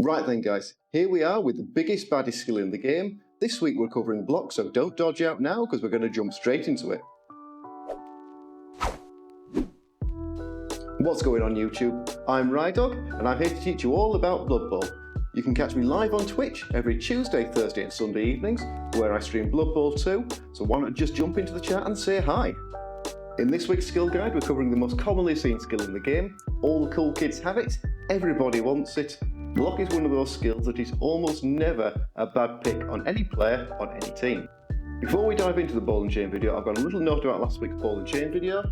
Right then guys, here we are with the biggest baddest skill in the game. This week we're covering block, so don't dodge out now because we're going to jump straight into it. What's going on YouTube? I'm Rydog and I'm here to teach you all about Blood Bowl. You can catch me live on Twitch every Tuesday, Thursday and Sunday evenings where I stream Blood Bowl 2, so why not just jump into the chat and say hi. In this week's skill guide we're covering the most commonly seen skill in the game. All the cool kids have it, everybody wants it. Block is one of those skills that is almost never a bad pick on any player, on any team. Before we dive into the ball and chain video, I've got a little note about last week's ball and chain video.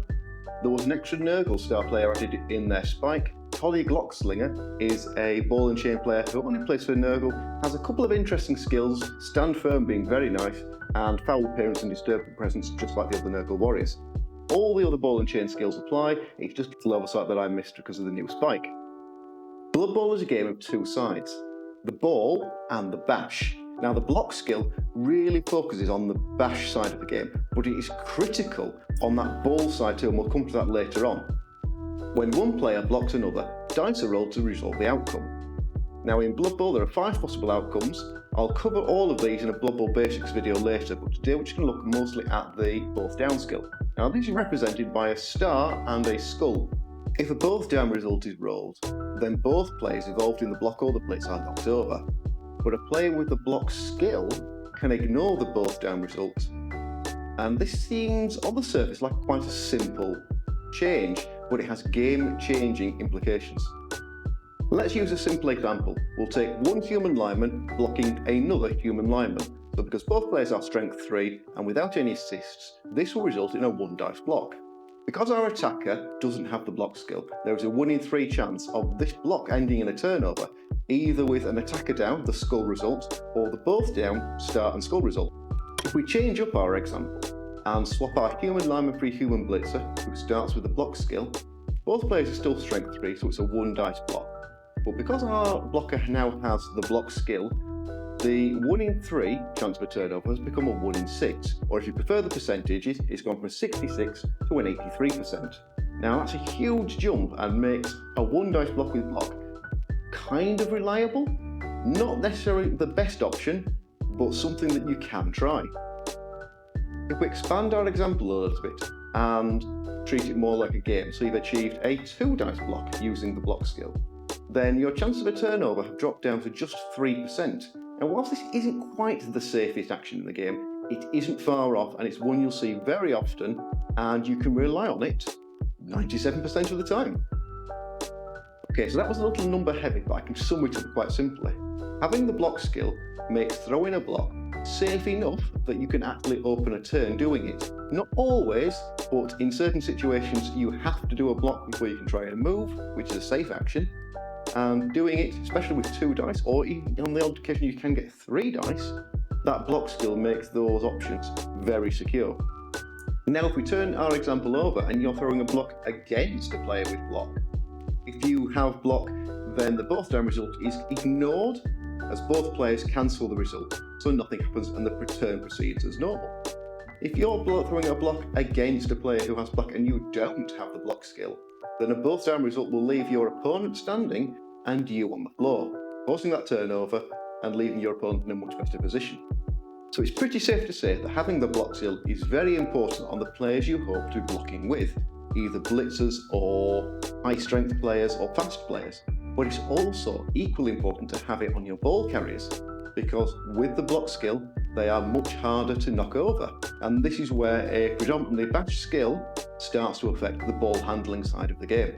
There was an extra Nurgle star player added in their spike. Tolly Glockslinger is a ball and chain player who only plays for Nurgle, has a couple of interesting skills, stand firm being very nice, and foul appearance and disturbing presence just like the other Nurgle warriors. All the other ball and chain skills apply, it's just a little oversight that I missed because of the new spike. Blood Bowl is a game of two sides, the ball and the bash. Now the block skill really focuses on the bash side of the game, but it is critical on that ball side too, and we'll come to that later on. When one player blocks another, dice are rolled to resolve the outcome. Now in Blood Bowl there are 5 possible outcomes. I'll cover all of these in a Blood Bowl Basics video later, but today we're just going to look mostly at the both down skill. Now these are represented by a star and a skull. If a both down result is rolled, then both players involved in the block or the blitz are knocked over. But a player with the block skill can ignore the both down result. And this seems on the surface like quite a simple change, but it has game-changing implications. Let's use a simple example. We'll take one human lineman blocking another human lineman. So because both players are strength 3 and without any assists, this will result in a 1 dice block. Because our attacker doesn't have the block skill, there is a 1 in 3 chance of this block ending in a turnover, either with an attacker down, the skull result, or the both down, star and skull result. If we change up our example and swap our human lineman for a human blitzer, who starts with the block skill, both players are still strength 3, so it's a 1 dice block. But because our blocker now has the block skill, the 1 in 3 chance of a turnover has become a 1 in 6, or if you prefer the percentages, it's gone from a 66 to an 83%. Now that's a huge jump and makes a 1 dice block with block kind of reliable. Not necessarily the best option, but something that you can try. If we expand our example a little bit and treat it more like a game, so you've achieved a 2 dice block using the block skill, then your chance of a turnover have dropped down to just 3%. And whilst this isn't quite the safest action in the game, it isn't far off and it's one you'll see very often and you can rely on it 97% of the time. Okay, so that was a little number heavy, but I can sum it up quite simply. Having the block skill makes throwing a block safe enough that you can actually open a turn doing it. Not always, but in certain situations you have to do a block before you can try and move, which is a safe action. And doing it, especially with 2 dice, or even on the odd occasion you can get 3 dice, that block skill makes those options very secure. Now if we turn our example over and you're throwing a block against a player with block, if you have block, then the both down result is ignored as both players cancel the result, so nothing happens and the turn proceeds as normal. If you're throwing a block against a player who has block and you don't have the block skill, then a both down result will leave your opponent standing and you on the floor, forcing that turnover and leaving your opponent in a much better position. So it's pretty safe to say that having the block skill is very important on the players you hope to be blocking with, either blitzers or high strength players or fast players. But it's also equally important to have it on your ball carriers, because with the block skill they are much harder to knock over, and this is where a predominantly bash skill starts to affect the ball handling side of the game.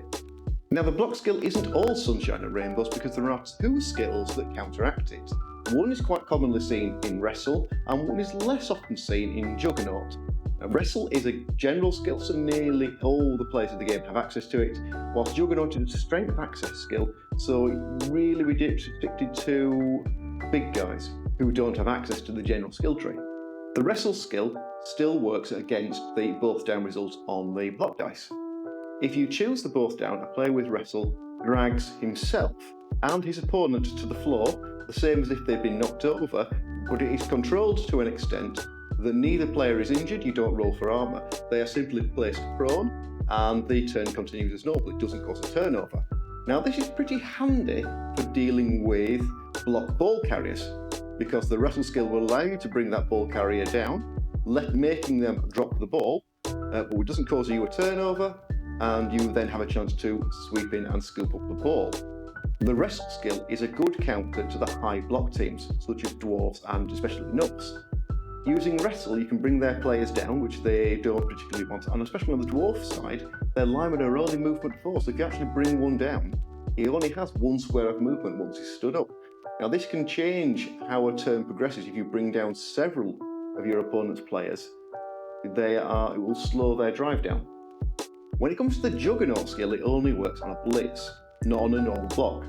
Now the block skill isn't all sunshine and rainbows because there are 2 skills that counteract it. One is quite commonly seen in Wrestle and one is less often seen in Juggernaut. Now, Wrestle is a general skill, so nearly all the players of the game have access to it, whilst Juggernaut is a strength access skill, so it really restricted to big guys who don't have access to the general skill tree. The Wrestle skill still works against the both down result on the block dice. If you choose the both down, a player with Wrestle drags himself and his opponent to the floor, the same as if they'd been knocked over, but it is controlled to an extent that neither player is injured, you don't roll for armour, they are simply placed prone and the turn continues as normal, it doesn't cause a turnover. Now this is pretty handy for dealing with block ball carriers, because the wrestle skill will allow you to bring that ball carrier down, making them drop the ball, but it doesn't cause you a turnover, and you then have a chance to sweep in and scoop up the ball. The wrestle skill is a good counter to the high block teams, such as dwarves and especially nubs. Using wrestle, you can bring their players down, which they don't particularly want, and especially on the dwarf side, their linemen are only movement 4, so if you actually bring one down, he only has 1 square of movement once he's stood up. Now this can change how a turn progresses. If you bring down several of your opponent's players, it will slow their drive down. When it comes to the Juggernaut skill, it only works on a blitz, not on a normal block.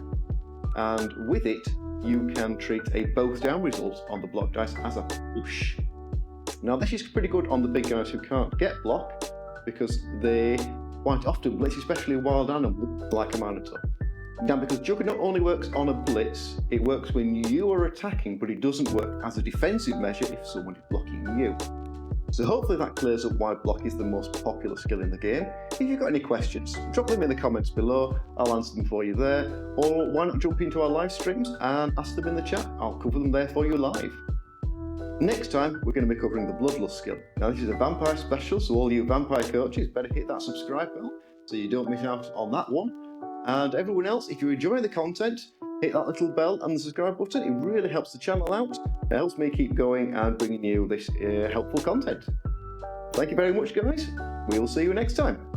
And with it, you can treat a both down result on the block dice as a push. Now this is pretty good on the big guys who can't get block, because they quite often blitz, especially a wild animal like a Minotaur. Now because Juggernaut only works on a blitz, it works when you are attacking, but it doesn't work as a defensive measure if someone is blocking you. So hopefully that clears up why block is the most popular skill in the game. If you've got any questions, drop them in the comments below, I'll answer them for you there, or why not jump into our live streams and ask them in the chat, I'll cover them there for you live. Next time, we're going to be covering the Bloodlust skill. Now this is a vampire special, so all you vampire coaches better hit that subscribe bell so you don't miss out on that one. And everyone else, if you're enjoying the content, hit that little bell and the subscribe button. It really helps the channel out. It helps me keep going and bringing you this helpful content. Thank you very much, guys. We'll see you next time.